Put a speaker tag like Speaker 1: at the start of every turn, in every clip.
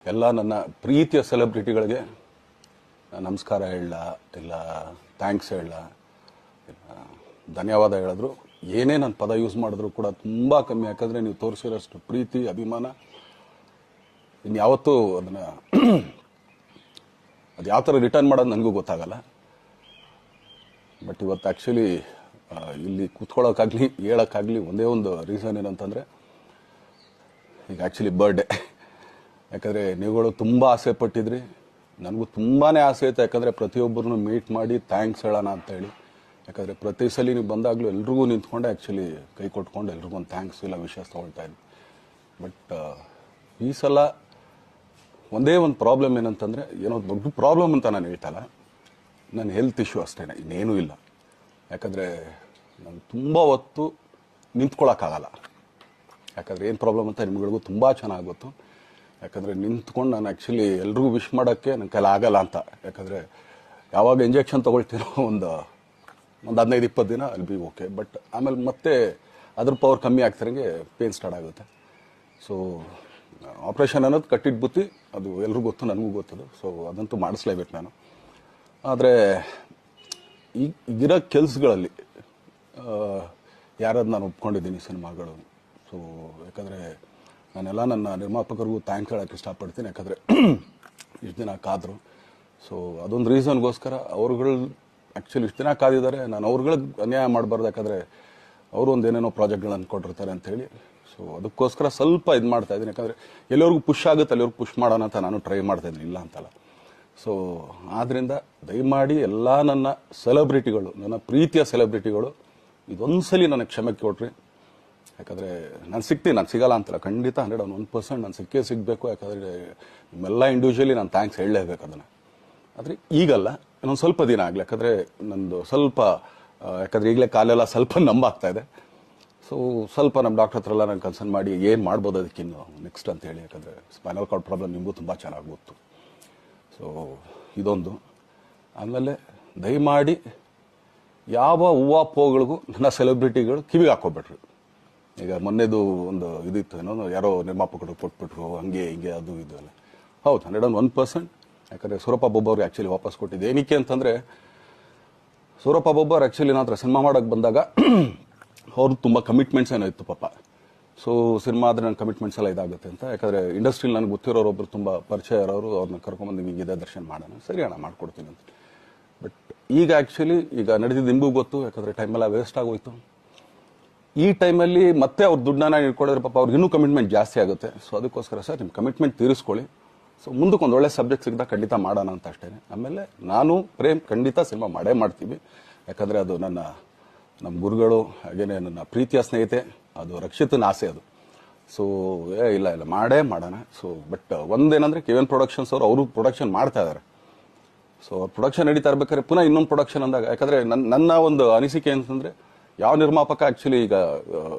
Speaker 1: ಎಲ್ಲ ನನ್ನ ಪ್ರೀತಿಯ ಸೆಲೆಬ್ರಿಟಿಗಳಿಗೆ ನಮಸ್ಕಾರ ಹೇಳ ಇಲ್ಲ ಥ್ಯಾಂಕ್ಸ್ ಹೇಳ ಧನ್ಯವಾದ ಹೇಳಿದ್ರು ಏನೇ ನನ್ನ ಪದ ಯೂಸ್ ಮಾಡಿದ್ರು ಕೂಡ ತುಂಬ ಕಮ್ಮಿ. ಯಾಕಂದರೆ ನೀವು ತೋರಿಸಿರೋಷ್ಟು ಪ್ರೀತಿ ಅಭಿಮಾನ ಇನ್ಯಾವತ್ತೂ ಅದನ್ನು ಅದು ಯಾವ ಥರ ರಿಟರ್ನ್ ಮಾಡೋದು ನನಗೂ ಗೊತ್ತಾಗಲ್ಲ. ಬಟ್ ಇವತ್ತು ಆ್ಯಕ್ಚುಲಿ ಇಲ್ಲಿ ಕೂತ್ಕೊಳ್ಳೋಕ್ಕಾಗಲಿ ಹೇಳೋಕ್ಕಾಗಲಿ ಒಂದೇ ಒಂದು ರೀಸನ್ ಏನಂತಂದರೆ ಈಗ ಆ್ಯಕ್ಚುಲಿ ಬರ್ಡೇ. ಯಾಕಂದರೆ ನೀವುಗಳು ತುಂಬ ಆಸೆ ಪಟ್ಟಿದ್ರಿ, ನನಗೂ ತುಂಬಾ ಆಸೆ ಇತ್ತು. ಯಾಕಂದರೆ ಪ್ರತಿಯೊಬ್ಬರನ್ನು ಮೀಟ್ ಮಾಡಿ ಥ್ಯಾಂಕ್ಸ್ ಹೇಳೋಣ ಅಂತೇಳಿ. ಯಾಕಂದರೆ ಪ್ರತಿ ಸಲ ನೀವು ಬಂದಾಗಲೂ ಎಲ್ರಿಗೂ ನಿಂತ್ಕೊಂಡೆ ಆ್ಯಕ್ಚುಲಿ ಕೈ ಕೊಟ್ಕೊಂಡು ಎಲ್ರಿಗೂ ಒಂದು ಥ್ಯಾಂಕ್ಸ್ ಇಲ್ಲ ವಿಷಸ್ ತೊಗೊಳ್ತಾ ಇದ್ವಿ. ಬಟ್ ಈ ಸಲ ಒಂದೇ ಒಂದು ಪ್ರಾಬ್ಲಮ್ ಏನಂತಂದರೆ, ಏನೋ ದೊಡ್ಡ ಪ್ರಾಬ್ಲಮ್ ಅಂತ ನಾನು ಹೇಳ್ತಲ್ಲ, ನನ್ನ ಹೆಲ್ತ್ ಇಶ್ಯೂ ಅಷ್ಟೇ, ಇನ್ನೇನೂ ಇಲ್ಲ. ಯಾಕಂದರೆ ನಾನು ತುಂಬ ಹೊತ್ತು ನಿಂತ್ಕೊಳ್ಳೋಕ್ಕಾಗಲ್ಲ. ಯಾಕಂದರೆ ಏನು ಪ್ರಾಬ್ಲಮ್ ಅಂತ ನಿಮ್ಗಳಿಗೂ ತುಂಬ ಚೆನ್ನಾಗಿ ಗೊತ್ತು. ಯಾಕಂದರೆ ನಿಂತ್ಕೊಂಡು ನಾನು ಆ್ಯಕ್ಚುಲಿ ಎಲ್ರಿಗೂ ವಿಶ್ ಮಾಡೋಕ್ಕೆ ನನ್ನ ಕೈಲಿ ಆಗಲ್ಲ ಅಂತ. ಯಾಕಂದರೆ ಯಾವಾಗ ಇಂಜೆಕ್ಷನ್ ತೊಗೊಳ್ತೀನೋ ಒಂದು 15-20 ದಿನ ಅಲ್ಲಿ ಬಿ ಓಕೆ. ಬಟ್ ಆಮೇಲೆ ಮತ್ತೆ ಅದ್ರ ಪವರ್ ಕಮ್ಮಿ ಆಗ್ತಿರಂಗೆ ಪೇನ್ ಸ್ಟಾರ್ಟ್ ಆಗುತ್ತೆ. ಸೊ ಆಪ್ರೇಷನ್ ಅನ್ನೋದು ಕಟ್ಟಿಟ್ಟು ಬುತ್ತಿ, ಅದು ಎಲ್ರಿಗೂ ಗೊತ್ತು, ನನಗೂ ಗೊತ್ತದು. ಸೊ ಅದಂತೂ ಮಾಡಿಸ್ಲೇಬೇಕು ನಾನು. ಆದರೆ ಈಗಿರೋ ಕೆಲಸಗಳಲ್ಲಿ ಯಾರಾದ್ರು ನಾನು ಒಪ್ಕೊಂಡಿದ್ದೀನಿ ಸಿನಿಮಾಗಳು. ಸೊ ಯಾಕಂದರೆ ನಾನೆಲ್ಲ ನನ್ನ ನಿರ್ಮಾಪಕರಿಗೂ ಥ್ಯಾಂಕ್ಸ್ ಹೇಳೋಕ್ಕೆ ಇಷ್ಟಪಡ್ತೀನಿ. ಯಾಕಂದರೆ ಇಷ್ಟು ದಿನ ಕಾದರು. ಸೊ ಅದೊಂದು ರೀಸನ್ಗೋಸ್ಕರ ಅವ್ರುಗಳು ಆ್ಯಕ್ಚುಲಿ ಇಷ್ಟು ದಿನ ಕಾದಿದ್ದಾರೆ, ನಾನು ಅವ್ರುಗಳಿಗೆ ಅನ್ಯಾಯ ಮಾಡಬಾರ್ದು. ಯಾಕಂದರೆ ಅವರು ಒಂದು ಏನೇನೋ ಪ್ರಾಜೆಕ್ಟ್ಗಳನ್ನು ಕೊಟ್ಟಿರ್ತಾರೆ ಅಂಥೇಳಿ. ಸೊ ಅದಕ್ಕೋಸ್ಕರ ಸ್ವಲ್ಪ ಇದು ಮಾಡ್ತಾಯಿದ್ದೀನಿ. ಯಾಕಂದರೆ ಎಲ್ಲಿವರೆಗೂ ಪುಷ್ ಆಗುತ್ತೆ ಅಲ್ಲಿವರೆಗೂ ಪುಷ್ ಮಾಡೋಣ ಅಂತ ನಾನು ಟ್ರೈ ಮಾಡ್ತಾಯಿದ್ದೀನಿ, ಇಲ್ಲ ಅಂತಲ್ಲ. ಸೊ ಆದ್ದರಿಂದ ದಯಮಾಡಿ ಎಲ್ಲ ನನ್ನ ಸೆಲೆಬ್ರಿಟಿಗಳು, ನನ್ನ ಪ್ರೀತಿಯ ಸೆಲೆಬ್ರಿಟಿಗಳು ಇದೊಂದ್ಸಲಿ ನನಗೆ ಕ್ಷಮೆ ಕೊಟ್ರಿ. ಯಾಕಂದರೆ ನಾನು ಸಿಗ್ತೀನಿ, ನಾನು ಸಿಗಲ್ಲ ಅಂತಲ್ಲ, ಖಂಡಿತ 101% ನಾನು ಸಿಕ್ಕೇ ಸಿಗಬೇಕು. ಯಾಕಂದರೆ ನಿಮ್ಮೆಲ್ಲ ಇಂಡಿವಿಜುವಲಿ ನಾನು ಥ್ಯಾಂಕ್ಸ್ ಹೇಳಲೇಬೇಕು ಅದನ್ನು. ಆದರೆ ಈಗಲ್ಲ, ಇನ್ನೊಂದು ಸ್ವಲ್ಪ ದಿನ ಆಗಲಿ. ಯಾಕಂದರೆ ನಂದು ಸ್ವಲ್ಪ ಯಾಕಂದರೆ ಈಗಲೇ ಕಾಲೆಲ್ಲ ಸ್ವಲ್ಪ ನಂಬಾಗ್ತಾ ಇದೆ. ಸೊ ಸ್ವಲ್ಪ ನಮ್ಮ ಡಾಕ್ಟರ್ ಹತ್ರ ಎಲ್ಲ ನಾನು ಕನ್ಸರ್ನ್ ಮಾಡಿ ಏನು ಮಾಡ್ಬೋದು ಅದಕ್ಕಿನ್ನು ನೆಕ್ಸ್ಟ್ ಅಂತೇಳಿ. ಯಾಕಂದರೆ ಸ್ಪೈನಲ್ ಕಾರ್ಡ್ ಪ್ರಾಬ್ಲಮ್ ನಿಮಗೂ ತುಂಬ ಚೆನ್ನಾಗಿ ಗೊತ್ತು. ಸೊ ಇದೊಂದು. ಆಮೇಲೆ ದಯಮಾಡಿ ಯಾವ ಹೂವು ಪೋಗಳಿಗೂ ನನ್ನ ಸೆಲೆಬ್ರಿಟಿಗಳು ಕಿವಿಗೆ ಹಾಕೋಬೇಡ್ರಿ. ಈಗ ಮೊನ್ನೆದು ಒಂದು ಇದಿತ್ತು, ಏನೋ ಯಾರೋ ನಿರ್ಮಾಪಕರು ಕೊಟ್ಬಿಟ್ರು ಹಂಗೆ ಹಿಂಗೆ ಅದು ಇದು ಎಲ್ಲ. ಹೌದು, 101%. ಯಾಕಂದರೆ ಸೂರಪ್ಪ ಬೊಬ್ಬ ಅವ್ರಿಗೆ ಆ್ಯಕ್ಚುಲಿ ವಾಪಸ್ ಕೊಟ್ಟಿದ್ದು. ಏನಕ್ಕೆ ಅಂತಂದರೆ ಸೂರಪ್ಪ ಬೊಬ್ಬ ಅವ್ರು ಆ್ಯಕ್ಚುಲಿ ನನ್ನ ಹತ್ರ ಸಿನಿಮಾ ಮಾಡೋಕ್ಕೆ ಬಂದಾಗ ಅವ್ರದ್ದು ತುಂಬ ಕಮಿಟ್ಮೆಂಟ್ಸ್ ಏನೋ ಇತ್ತು ಪಾಪ. ಸೊ ಸಿನಿಮಾ ಆದರೆ ನನ್ನ ಕಮಿಟ್ಮೆಂಟ್ಸ್ ಎಲ್ಲ ಇದಾಗುತ್ತೆ ಅಂತ. ಯಾಕಂದರೆ ಇಂಡಸ್ಟ್ರಿಲಿ ನನಗೆ ಗೊತ್ತಿರೋರೊಬ್ಬರು ತುಂಬ ಪರಿಚಯ ಇರೋರು, ಅವ್ರನ್ನ ಕರ್ಕೊಂಬಂದು ನಿಮಗೆ ಇದೇ ದರ್ಶನ ಮಾಡೋಣ, ಸರಿ ಅಣ್ಣ ಮಾಡ್ಕೊಡ್ತೀನಿ ಅಂತ. ಬಟ್ ಈಗ ಆ್ಯಕ್ಚುಲಿ ಈಗ ನಡೆದಿದ್ದು ನಿಮಗೂ ಗೊತ್ತು. ಯಾಕಂದರೆ ಟೈಮೆಲ್ಲ ವೇಸ್ಟ್ ಆಗೋಯ್ತು. ಈ ಟೈಮಲ್ಲಿ ಮತ್ತೆ ಅವ್ರ ದುಡ್ಡನ್ನ ಇಟ್ಕೊಂಡಿದ್ರೆ ಪಾಪ ಅವ್ರಿಗೆ ಇನ್ನೂ ಕಮಿಟ್ಮೆಂಟ್ ಜಾಸ್ತಿ ಆಗುತ್ತೆ. ಸೊ ಅದಕ್ಕೋಸ್ಕರ ಸರ್ ನಿಮ್ಮ ಕಮಿಟ್ಮೆಂಟ್ ತೀರಿಸ್ಕೊಳ್ಳಿ. ಸೊ ಮುಂದಕ್ಕೆ ಒಂದು ಒಳ್ಳೆ ಸಬ್ಜೆಕ್ಟ್ ಸಿಗ್ದಾಗ ಖಂಡಿತ ಮಾಡೋಣ ಅಂತ ಅಷ್ಟೇ. ಆಮೇಲೆ ನಾನು ಪ್ರೇಮ್ ಖಂಡಿತ ಸಿನಿಮಾ ಮಾಡೇ ಮಾಡ್ತೀವಿ. ಯಾಕಂದರೆ ಅದು ನಮ್ಮ ಗುರುಗಳು, ಹಾಗೇನೆ ನನ್ನ ಪ್ರೀತಿಯ ಸ್ನೇಹಿತೆ, ಅದು ರಕ್ಷಿತನ ಆಸೆ ಅದು. ಸೊ ಇಲ್ಲ ಮಾಡೇ ಮಾಡೋಣ. ಸೊ ಬಟ್ ಒಂದೇನಂದರೆ KVN ಪ್ರೊಡಕ್ಷನ್ಸ್ ಅವರು ಪ್ರೊಡಕ್ಷನ್ ಮಾಡ್ತಾ ಇದ್ದಾರೆ. ಸೊ ಅವ್ರು ಪ್ರೊಡಕ್ಷನ್ ನಡೀತಾ ಇರ್ಬೇಕಾದ್ರೆ ಪುನಃ ಇನ್ನೊಂದು ಪ್ರೊಡಕ್ಷನ್ ಅಂದಾಗ, ಯಾಕಂದರೆ ನನ್ನ ಒಂದು ಅನಿಸಿಕೆ ಅಂತಂದರೆ, ಯಾವ ನಿರ್ಮಾಪಕ ಆ್ಯಕ್ಚುಲಿ ಈಗ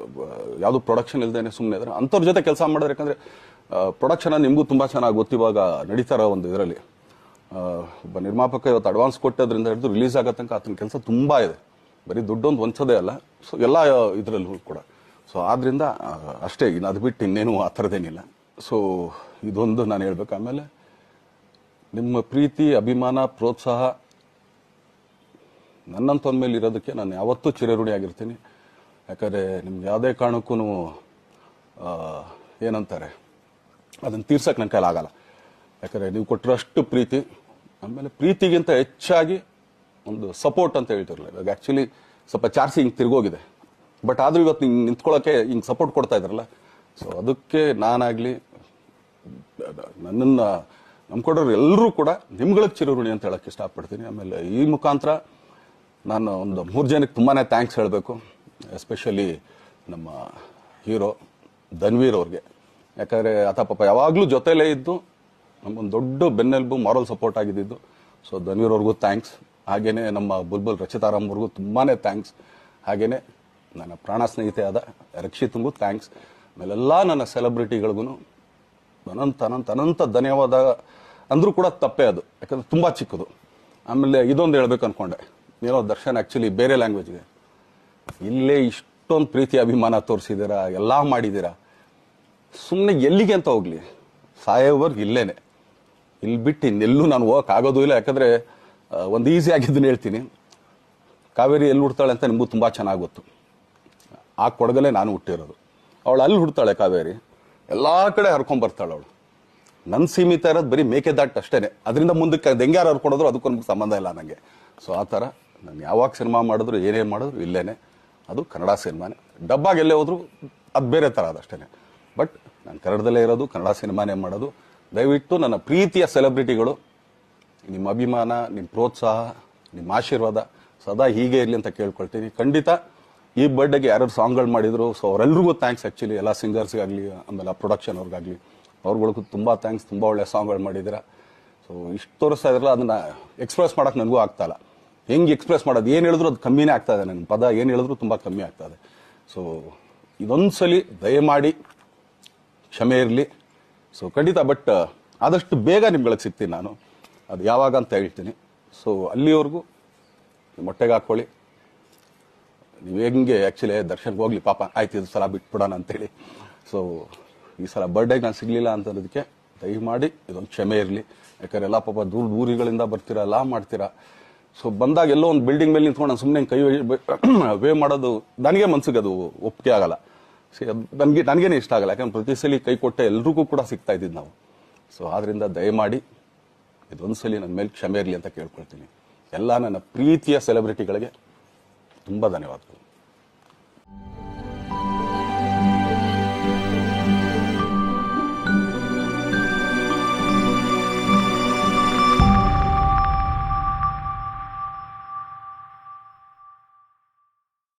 Speaker 1: ಯಾವುದು ಪ್ರೊಡಕ್ಷನ್ ಇಲ್ಲದೇನೆ ಸುಮ್ಮನೆ ಇದ್ರೆ ಅಂಥವ್ರ ಜೊತೆ ಕೆಲಸ ಮಾಡಿದ್ರೆ. ಯಾಕಂದರೆ ಪ್ರೊಡಕ್ಷನ್ ನಿಮಗೂ ತುಂಬ ಚೆನ್ನಾಗಿ ಗೊತ್ತಿವಾಗ ನಡೀತಾ ಇರೋ ಒಂದು ಇದರಲ್ಲಿ ಒಬ್ಬ ನಿರ್ಮಾಪಕ ಇವತ್ತು ಅಡ್ವಾನ್ಸ್ ಕೊಟ್ಟೋದ್ರಿಂದ ಹಿಡಿದು ರಿಲೀಸ್ ಆಗೋ ತನಕ ಆತನ ಕೆಲಸ ತುಂಬ ಇದೆ. ಬರೀ ದುಡ್ಡೊಂದು ಹೊಂಚೋದೇ ಅಲ್ಲ, ಸೊ ಎಲ್ಲ ಇದರಲ್ಲೂ ಕೂಡ. ಸೊ ಆದ್ದರಿಂದ ಅಷ್ಟೇ, ಇನ್ನು ಅದು ಬಿಟ್ಟು ಇನ್ನೇನು ಆ ಥರದ್ದೇನಿಲ್ಲ. ಸೊ ಇದೊಂದು ನಾನು ಹೇಳ್ಬೇಕು. ಆಮೇಲೆ ನಿಮ್ಮ ಪ್ರೀತಿ, ಅಭಿಮಾನ, ಪ್ರೋತ್ಸಾಹ ನನ್ನಂತೊಂದ ಮೇಲೆ ಇರೋದಕ್ಕೆ ನಾನು ಯಾವತ್ತೂ ಚಿರಋಣಿಯಾಗಿರ್ತೀನಿ. ಯಾಕಂದರೆ ನಿಮ್ಗೆ ಯಾವುದೇ ಕಾರಣಕ್ಕೂ ಏನಂತಾರೆ ಅದನ್ನು ತೀರ್ಸೋಕ್ಕೆ ನನ್ನ ಕೈಲಾಗಲ್ಲ. ಯಾಕಂದರೆ ನೀವು ಕೊಟ್ಟಿರೋಷ್ಟು ಪ್ರೀತಿ, ಆಮೇಲೆ ಪ್ರೀತಿಗಿಂತ ಹೆಚ್ಚಾಗಿ ಒಂದು ಸಪೋರ್ಟ್ ಅಂತ ಹೇಳ್ತಿರಲಿಲ್ಲ. ಇವಾಗ ಆ್ಯಕ್ಚುಲಿ ಸ್ವಲ್ಪ ಚಾರ್ಸಿ ಹಿಂಗೆ ತಿರುಗೋಗಿದೆ. ಬಟ್ ಆದರೂ ಇವತ್ತು ಹಿಂಗೆ ನಿಂತ್ಕೊಳ್ಳೋಕ್ಕೆ ಹಿಂಗೆ ಸಪೋರ್ಟ್ ಕೊಡ್ತಾ ಇದ್ದಾರಲ್ಲ. ಸೊ ಅದಕ್ಕೆ ನಾನಾಗಲಿ ನನ್ನನ್ನು ನಂಬ್ಕೊಡೋರು ಎಲ್ಲರೂ ಕೂಡ ನಿಮ್ಗಳಿಗೆ ಚಿರಋಣಿ ಅಂತ ಹೇಳೋಕ್ಕೆ ಇಷ್ಟಪಡ್ತೀನಿ. ಆಮೇಲೆ ಈ ಮುಖಾಂತರ ನಾನು ಒಂದು 3 ಜನಕ್ಕೆ ತುಂಬಾ ಥ್ಯಾಂಕ್ಸ್ ಹೇಳಬೇಕು. ಎಸ್ಪೆಷಲಿ ನಮ್ಮ ಹೀರೋ ಧನ್ವೀರ್ ಅವ್ರಿಗೆ. ಯಾಕಂದರೆ ಆತ ಪಾಪ ಯಾವಾಗಲೂ ಜೊತೆಲೇ ಇದ್ದು ನಮಗೊಂದು ದೊಡ್ಡ ಬೆನ್ನೆಲುಬು, ಮಾರಲ್ ಸಪೋರ್ಟ್ ಆಗಿದ್ದು. ಸೊ ಧನ್ವೀರ್ ಅವ್ರಿಗೂ ಥ್ಯಾಂಕ್ಸ್. ಹಾಗೆಯೇ ನಮ್ಮ ಬುಲ್ಬುಲ್ ರಚಿತಾರಾಮ್ವ್ರಿಗೂ ತುಂಬಾ ಥ್ಯಾಂಕ್ಸ್. ಹಾಗೆಯೇ ನನ್ನ ಪ್ರಾಣ ಸ್ನೇಹಿತೆ ಆದ ರಕ್ಷಿತಂಗೂ ಥ್ಯಾಂಕ್ಸ್. ಆಮೇಲೆಲ್ಲ ನನ್ನ ಸೆಲೆಬ್ರಿಟಿಗಳಿಗೂ ಅನಂತ ಧನ್ಯವಾದ ಅಂದರೂ ಕೂಡ ತಪ್ಪೇ ಅದು. ಯಾಕಂದರೆ ತುಂಬ ಚಿಕ್ಕದು. ಆಮೇಲೆ ಇದೊಂದು ಹೇಳ್ಬೇಕು ಅಂದ್ಕೊಂಡೆ, ಏನೋ ದರ್ಶನ್ ಆ್ಯಕ್ಚುಲಿ ಬೇರೆ ಲ್ಯಾಂಗ್ವೇಜ್ಗೆ ಇಲ್ಲೇ ಇಷ್ಟೊಂದು ಪ್ರೀತಿ ಅಭಿಮಾನ ತೋರಿಸಿದ್ದೀರಾ, ಎಲ್ಲ ಮಾಡಿದ್ದೀರಾ, ಸುಮ್ಮನೆ ಎಲ್ಲಿಗೆ ಅಂತ ಹೋಗಲಿ. ಸಾಯೋವರೆಗೂ ಇಲ್ಲೇನೆ, ಇಲ್ಲಿ ಬಿಟ್ಟು ಇನ್ನೆಲ್ಲೂ ನಾನು ಹೋಗಕ್ಕೆ ಆಗೋದು ಇಲ್ಲ. ಯಾಕಂದರೆ ಒಂದು ಈಸಿ ಆಗಿದ್ದನ್ನು ಹೇಳ್ತೀನಿ, ಕಾವೇರಿ ಎಲ್ಲಿ ಹುಡ್ತಾಳೆ ಅಂತ ನಿಮಗೂ ತುಂಬ ಚೆನ್ನಾಗಿ ಗೊತ್ತು. ಆ ಕೊಡಗಲ್ಲೇ ನಾನು ಹುಟ್ಟಿರೋದು. ಅವಳು ಅಲ್ಲಿ ಹುಡ್ತಾಳೆ ಕಾವೇರಿ, ಎಲ್ಲ ಕಡೆ ಹರ್ಕೊಂಬರ್ತಾಳೆ ಅವಳು. ನನ್ನ ಸೀಮಿತ ಇರೋದು ಬರೀ ಮೇಕೆದಾಟ್ ಅಷ್ಟೇ, ಅದರಿಂದ ಮುಂದಕ್ಕೆ ಅದು ಹೆಂಗ್ಯಾರು ಹರ್ಕೊಡೋದ್ರು ಅದಕ್ಕೊಂದು ಸಂಬಂಧ ಇಲ್ಲ ನನಗೆ. ಸೊ ಆ ಥರ ನಾನು ಯಾವಾಗ ಸಿನಿಮಾ ಮಾಡಿದ್ರು ಏನೇನು ಮಾಡಿದ್ರು ಇಲ್ಲೇನೆ, ಅದು ಕನ್ನಡ ಸಿನಿಮಾನೇ. ಡಬ್ಬಾಗಿ ಎಲ್ಲೇ ಹೋದ್ರು ಅದು ಬೇರೆ ಥರ ಅದಷ್ಟೇ. ಬಟ್ ನಾನು ಕನ್ನಡದಲ್ಲೇ ಇರೋದು, ಕನ್ನಡ ಸಿನಿಮಾನೇ ಮಾಡೋದು. ದಯವಿಟ್ಟು ನನ್ನ ಪ್ರೀತಿಯ ಸೆಲೆಬ್ರಿಟಿಗಳು, ನಿಮ್ಮ ಅಭಿಮಾನ, ನಿಮ್ಮ ಪ್ರೋತ್ಸಾಹ, ನಿಮ್ಮ ಆಶೀರ್ವಾದ ಸದಾ ಹೀಗೆ ಇರಲಿ ಅಂತ ಕೇಳ್ಕೊಳ್ತೀನಿ. ಖಂಡಿತ ಈ ಬರ್ಡೇಗೆ ಯಾರು ಸಾಂಗ್ಗಳು ಮಾಡಿದ್ರು, ಸೊ ಅವರೆಲ್ರಿಗೂ ಥ್ಯಾಂಕ್ಸ್. ಆ್ಯಕ್ಚುಲಿ ಎಲ್ಲ ಸಿಂಗರ್ಸ್ಗಾಗಲಿ, ಆಮೇಲೆ ಪ್ರೊಡಕ್ಷನ್ ಅವ್ರಿಗಾಗಲಿ, ಅವ್ರುಗಳಿಗೂ ತುಂಬ ಥ್ಯಾಂಕ್ಸ್. ತುಂಬ ಒಳ್ಳೆ ಸಾಂಗ್ಗಳು ಮಾಡಿದ್ದೀರಾ. ಸೊ ಇಷ್ಟು ತೋರಿಸ್ತಾ ಇದ್ರಲ್ಲ, ಅದನ್ನು ಎಕ್ಸ್ಪ್ರೆಸ್ ಮಾಡೋಕ್ಕೆ ನನಗೂ ಆಗ್ತಾಯಿಲ್ಲ. ಹೆಂಗೆ ಎಕ್ಸ್ಪ್ರೆಸ್ ಮಾಡೋದು, ಏನು ಹೇಳಿದ್ರು ಅದು ಕಮ್ಮಿನೇ ಆಗ್ತಾಯಿದೆ. ನನ್ನ ಪದ ಏನು ಹೇಳಿದ್ರು ತುಂಬ ಕಮ್ಮಿ ಆಗ್ತಾಯಿದೆ. ಸೊ ಇದೊಂದು ಸಲ ದಯಮಾಡಿ ಕ್ಷಮೆ ಇರಲಿ. ಸೊ ಖಂಡಿತ, ಬಟ್ ಆದಷ್ಟು ಬೇಗ ನಿಮ್ಗಳಿಗೆ ಸಿಗ್ತೀನಿ ನಾನು, ಅದು ಯಾವಾಗ ಅಂತ ಹೇಳ್ತೀನಿ. ಸೊ ಅಲ್ಲಿವರೆಗೂ ಮೊಟ್ಟೆಗೆ ಹಾಕ್ಕೊಳ್ಳಿ. ನೀವು ಹೆಂಗೆ ಆ್ಯಕ್ಚುಲಿ ದರ್ಶನ್ಗೆ ಹೋಗ್ಲಿ ಪಾಪ, ಆಯ್ತು ಇದು ಸಲ ಬಿಟ್ಬಿಡೋಣ ಅಂತೇಳಿ. ಸೊ ಈ ಸಲ ಬರ್ಡೇಗೆ ನಾನು ಸಿಗಲಿಲ್ಲ ಅಂತನ್ನೋದಕ್ಕೆ ದಯಮಾಡಿ ಇದೊಂದು ಕ್ಷಮೆ ಇರಲಿ. ಯಾಕಂದ್ರೆ ಎಲ್ಲ ಪಾಪ ದೂರಗಳಿಂದ ಬರ್ತೀರಾ, ಎಲ್ಲ ಮಾಡ್ತೀರಾ. ಸೊ ಬಂದಾಗ ಎಲ್ಲೋ ಒಂದು ಬಿಲ್ಡಿಂಗ್ ಮೇಲೆ ನಿಂತ್ಕೊಂಡು ನಾನು ಸುಮ್ಮನೆ ಕೈ ವೇ ಮಾಡೋದು ನನಗೆ ಮನ್ಸಿಗೆ ಅದು ಒಪ್ಪಿಗೆ ಆಗಲ್ಲ. ಅದು ನನಗೇನೆ ಇಷ್ಟ ಆಗಲ್ಲ. ಯಾಕಂದ್ರೆ ಪ್ರತಿ ಸಲ ಕೈ ಕೊಟ್ಟೆ ಎಲ್ರಿಗೂ ಕೂಡ ಸಿಗ್ತಾ ಇದ್ದಿದ್ದು ನಾವು. ಸೊ ಆದ್ದರಿಂದ ದಯಮಾಡಿ ಇದೊಂದು ಸಲ ನನ್ನ ಮೇಲೆ ಕ್ಷಮೆ ಇರಲಿ ಅಂತ ಕೇಳ್ಕೊಳ್ತೀನಿ. ಎಲ್ಲ ನನ್ನ ಪ್ರೀತಿಯ ಸೆಲೆಬ್ರಿಟಿಗಳಿಗೆ ತುಂಬ ಧನ್ಯವಾದಗಳು.